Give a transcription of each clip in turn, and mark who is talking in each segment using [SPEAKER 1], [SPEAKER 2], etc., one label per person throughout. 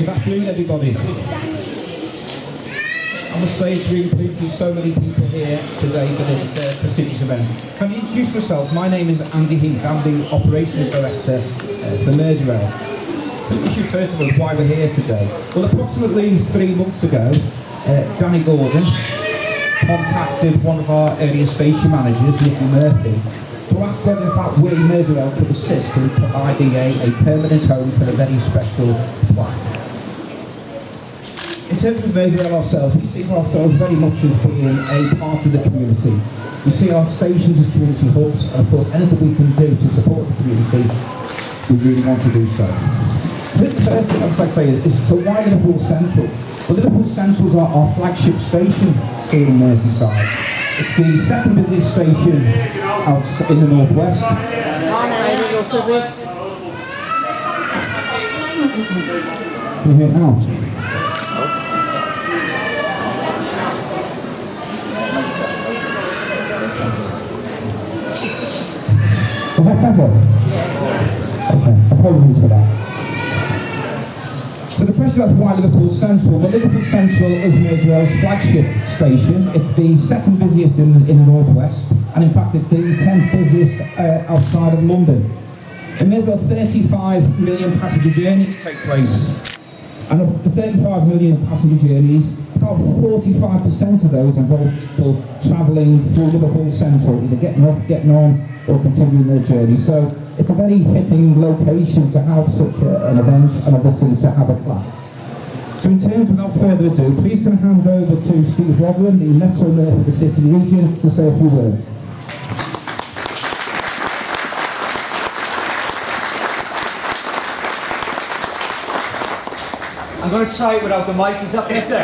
[SPEAKER 1] Good afternoon, everybody. I must say it's really pleased to see so many people here today for this prestigious event. Can I introduce myself? My name is Andy Heath. I'm the Operations Director for Merseyrail. So the issue first of all is why we're here today. Well, approximately 3 months ago, Danny Gordon contacted one of our area station managers, Nicky Murphy, to ask whether in fact we, Merseyrail, could assist in providing a permanent home for a very special plaque. In terms of Merseyrail ourselves, we see ourselves very much as being a part of the community. We see our stations as community hubs, and of course anything we can do to support the community, we really want to do so. I think the first thing I'd like to say is to why Liverpool Central? Well, Liverpool Central is our flagship station here in Merseyside. It's the second busiest station out in the northwest. Can you hear it now? Was that better? Okay, apologies for that. So the question is why Liverpool Central? Well, Liverpool Central is Merseyrail's flagship station. It's the second busiest in the northwest, and in fact it's the 10th busiest outside of London. In Merseyrail, 35 million passenger journeys take place. And of the 35 million passenger journeys, about 45% of those involve people travelling through Liverpool Central, either getting off, getting on, or continuing their journey. So it's a very fitting location to have such an event, and obviously to have a plaque. So in terms, without further ado, please can I hand over to Steve Rotheram, the Metro Mayor of the City Region, to say a few words.
[SPEAKER 2] I'm going to try it without the mic, is that better?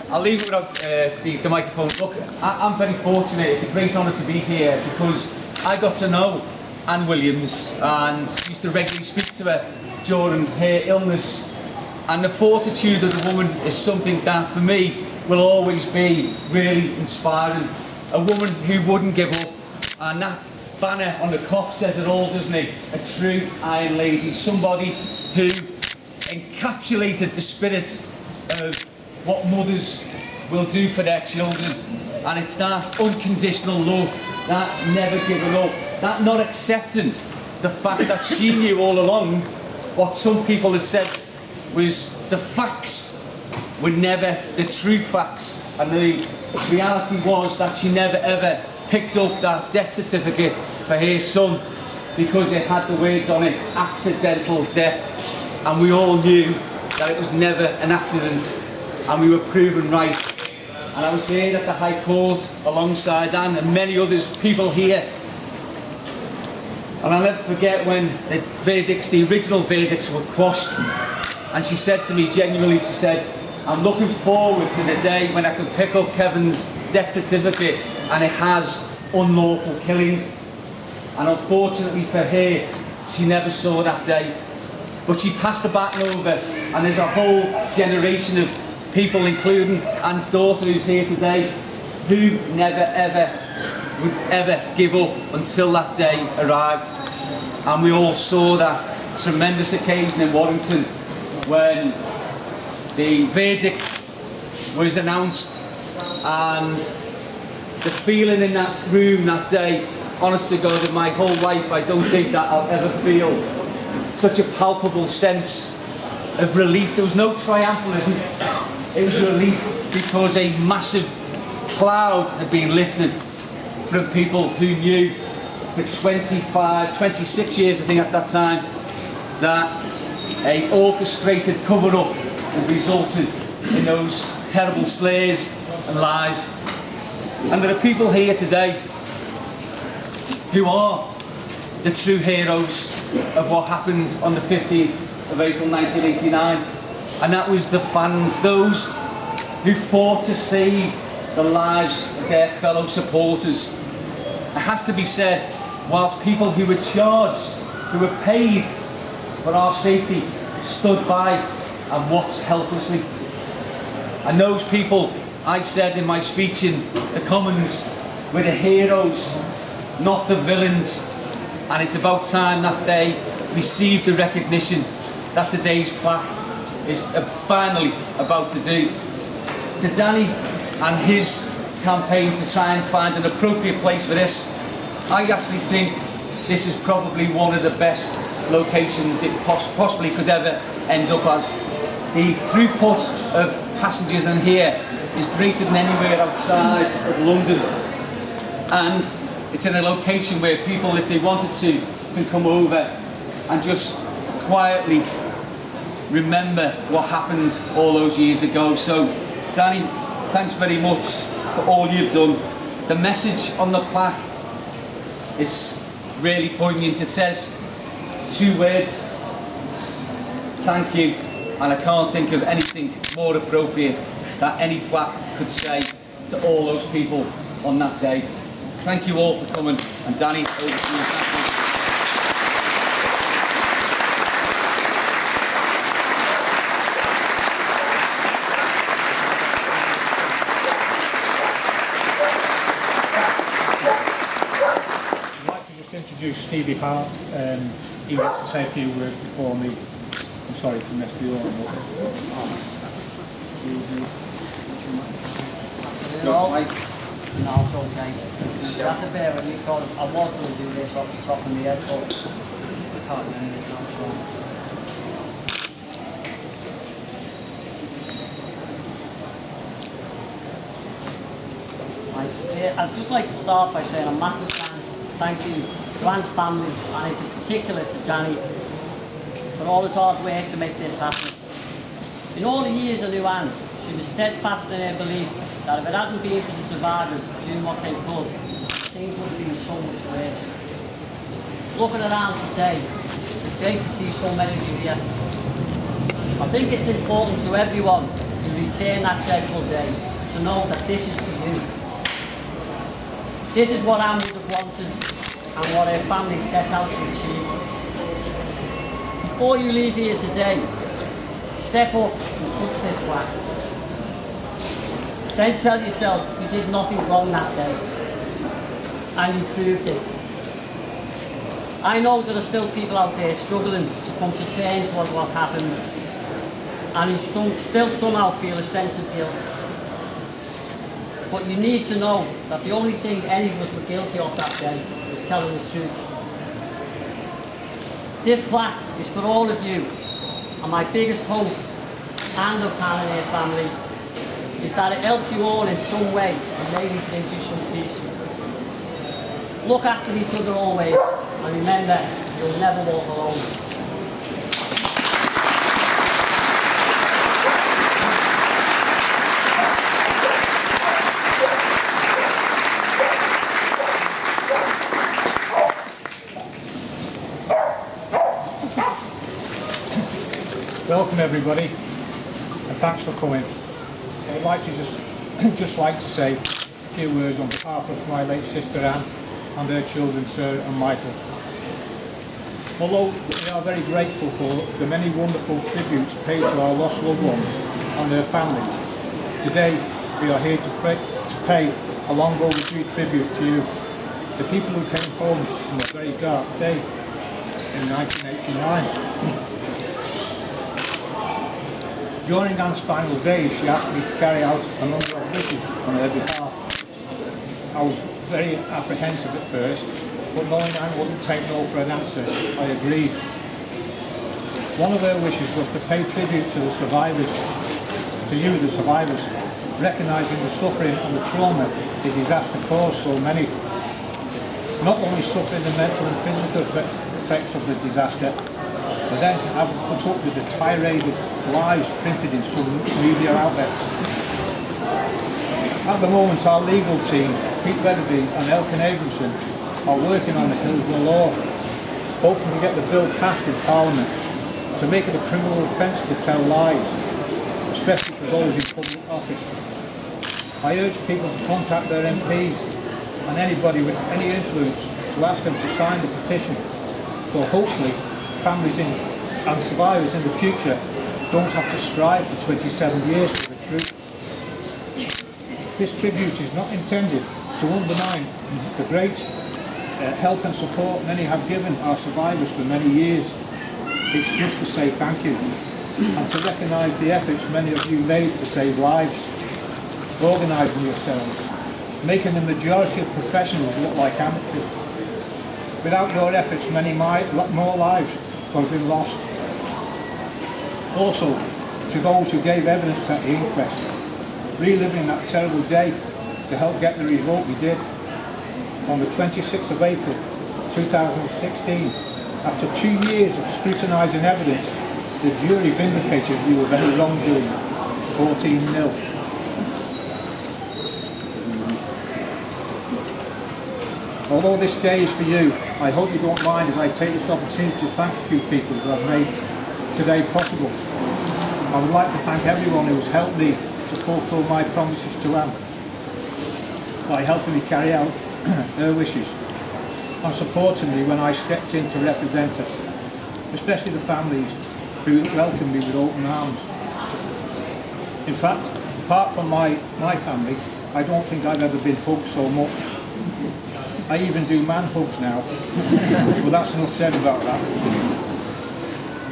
[SPEAKER 2] I'll leave it without the microphone. Look, I'm very fortunate. It's a great honour to be here because I got to know Anne Williams and used to regularly speak to her during her illness. And the fortitude of the woman is something that for me will always be really inspiring. A woman who wouldn't give up, and that banner on the cop says it all, doesn't it? A true Iron Lady, somebody who encapsulated the spirit of what mothers will do for their children, and it's that unconditional love, that never giving up, that not accepting the fact that she knew all along what some people had said was the facts were never the true facts, and the reality was that she never ever picked up that death certificate for her son because it had the words on it, accidental death, and we all knew that it was never an accident, and we were proven right. And I was here at the High Court alongside Anne and many others, people here, and I'll never forget when the original verdicts were quashed, and she said to me genuinely, she said, I'm looking forward to the day when I can pick up Kevin's death certificate and it has unlawful killing. And unfortunately for her, she never saw that day. But she passed the baton over, and there's a whole generation of people, including Anne's daughter who's here today, who never ever would ever give up until that day arrived. And we all saw that tremendous occasion in Warrington when the verdict was announced, and the feeling in that room that day, honest to God, in my whole life, I don't think that I'll ever feel such a palpable sense of relief. There was no triumphalism, it was relief because a massive cloud had been lifted from people who knew for 26 years, I think at that time, that a orchestrated cover-up had resulted in those terrible slays and lies. And there are people here today who are the true heroes of what happened on the 15th of April 1989, and that was the fans, those who fought to save the lives of their fellow supporters. It has to be said, whilst people who were charged, who were paid for our safety, stood by and watched helplessly. And those people, I said in my speech in the Commons, were the heroes, not the villains. And it's about time that they received the recognition that today's plaque is finally about to do. To Danny and his campaign to try and find an appropriate place for this, I actually think this is probably one of the best locations it possibly could ever end up as. The throughput of passengers in here is greater than anywhere outside of London, and it's in a location where people, if they wanted to, can come over and just quietly remember what happened all those years ago. So Danny, thanks very much for all you've done. The message on the plaque is really poignant. It says 2 words: thank you. And I can't think of anything more appropriate that any plaque could say to all those people on that day. Thank you all for coming, and Danny, over to you. Thank you.
[SPEAKER 3] I'd like to just introduce Stevie Hart. He wants to say a few words before me. I'm sorry to mess the order up.
[SPEAKER 4] No, it's okay. You have to bear with me because I was going to do this off the top of my head, but I can't remember it now, so. I'd just like to start by saying a massive thank you to Anne's family, and in particular to Danny, for all his hard work to make this happen. In all the years I knew Anne, she was steadfast in her belief that if it hadn't been for the survivors doing what they could, things would have been so much worse. Looking around today, it's great to see so many of you here. I think it's important to everyone who returned that dreadful day to know that this is for you. This is what Anne would have wanted and what her family set out to achieve. Before you leave here today, step up and touch this plaque. Then tell yourself you did nothing wrong that day, and you proved it. I know there are still people out there struggling to come to terms with what happened, and who still somehow feel a sense of guilt. But you need to know that the only thing any of us were guilty of that day was telling the truth. This plaque is for all of you, and my biggest hope, and of Hannah and her family, is that it helps you all in some way and maybe brings you some peace. Look after each other always, and remember, you'll never walk alone.
[SPEAKER 3] Welcome everybody, and thanks for coming. I'd like to just like to say a few words on behalf of my late sister Anne and her children Sarah and Michael. Although we are very grateful for the many wonderful tributes paid to our lost loved ones and their families, today we are here to pay a long overdue tribute to you, the people who came home from a very dark day in 1989. During Anne's final days, she asked me to carry out a number of wishes on her behalf. I was very apprehensive at first, but knowing Anne wouldn't take no for an answer, I agreed. One of her wishes was to pay tribute to the survivors, to you, the survivors, recognising the suffering and the trauma the disaster caused so many. Not only suffering the mental and physical effects of the disaster, but then to have put up with the tirade of lies printed in some media outlets. At the moment, our legal team, Pete Weatherby and Elkin Abramson, are working on a Hillsborough law, hoping to get the bill passed in Parliament to make it a criminal offence to tell lies, especially for those in public office. I urge people to contact their MPs and anybody with any influence to ask them to sign the petition, so hopefully families and survivors in the future don't have to strive for 27 years for the truth. This tribute is not intended to undermine the great help and support many have given our survivors for many years. It's just to say thank you, and to recognise the efforts many of you made to save lives, organising yourselves, making the majority of professionals look like amateurs. Without your efforts, many more lives would have been lost. Also, to those who gave evidence at the inquest, reliving that terrible day to help get the result we did. On the 26th of April 2016, after 2 years of scrutinising evidence, the jury vindicated you of any wrongdoing, 14-0. Although this day is for you, I hope you don't mind as I take this opportunity to thank a few people who have made today possible. I would like to thank everyone who has helped me to fulfil my promises to Anne by helping me carry out her wishes and supporting me when I stepped in to represent her, especially the families who welcomed me with open arms. In fact, apart from my family, I don't think I've ever been hugged so much. I even do man hugs now, but that's enough said about that.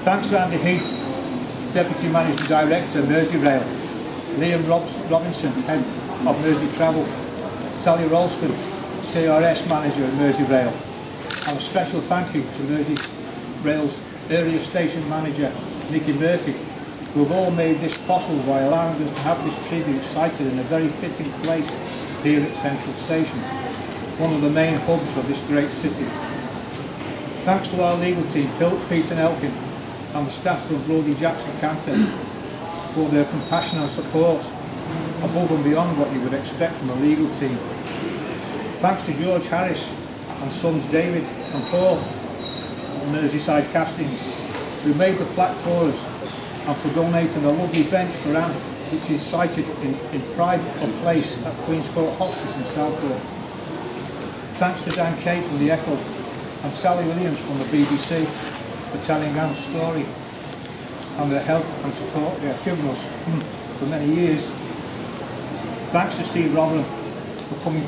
[SPEAKER 3] Thanks to Andy Heath, Deputy Managing Director of Merseyrail, Liam Robinson, Head of Mersey Travel, Sally Ralston, CRS Manager at Merseyrail, and a special thank you to Merseyrail's Area Station Manager, Nicky Murphy, who have all made this possible by allowing us to have this tribute sited in a very fitting place here at Central Station, one of the main hubs of this great city. Thanks to our legal team, Pete and Elkin, and the staff from Brodie Jackson Cantor for their compassion and support, above and beyond what you would expect from a legal team. Thanks to George Harris and sons David and Paul at Merseyside Castings, who made the plaque for us, and for donating a lovely bench for Anne, which is sited in pride of place at Queen's Court Hospice in Southport. Thanks to Dan Kay from the Echo and Sally Williams from the BBC for telling Anne's story and their help and support they have given us for many years. Thanks to Steve Rotheram for coming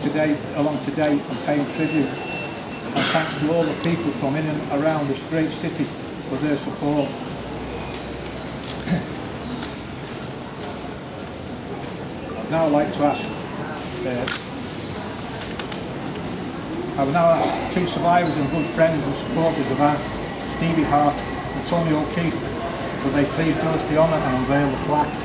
[SPEAKER 3] along today and paying tribute, and thanks to all the people from in and around this great city for their support. Now I'd like to ask, I would now ask two survivors and good friends and supporters of Anne, Stevie Hart and Tony O'Keefe, would they please do us the honour and unveil the plaque.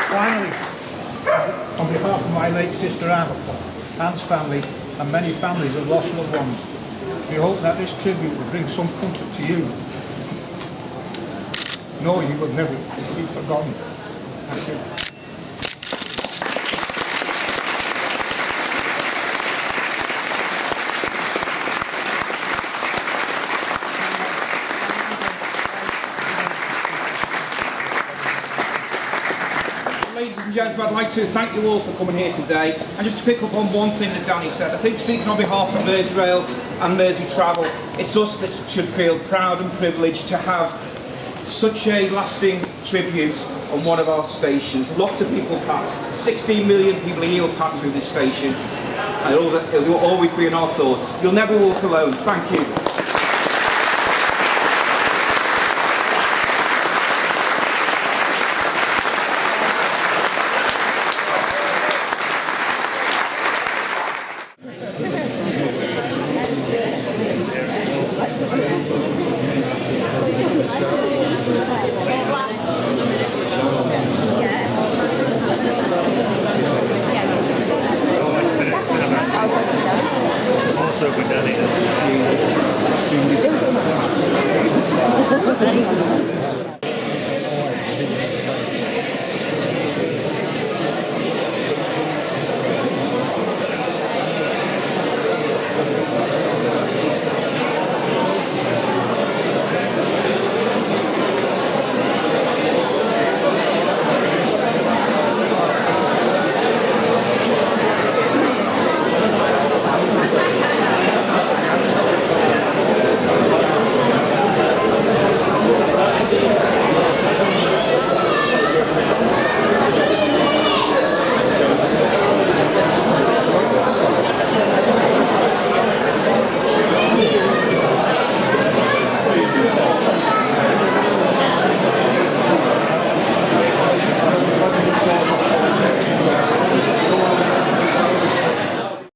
[SPEAKER 3] Finally, on behalf of my late sister Anne, Anne's family and many families of lost loved ones, we hope that this tribute will bring some comfort to you. No, you will never be forgotten. Thank you.
[SPEAKER 5] Ladies and gentlemen, I'd like to thank you all for coming here today, and just to pick up on one thing that Danny said. I think, speaking on behalf of Merseyrail and Mersey Travel, it's us that should feel proud and privileged to have such a lasting tribute on one of our stations. Lots of people pass, 16 million people a year will pass through this station, and it'll always be in our thoughts. You'll never walk alone. Thank you.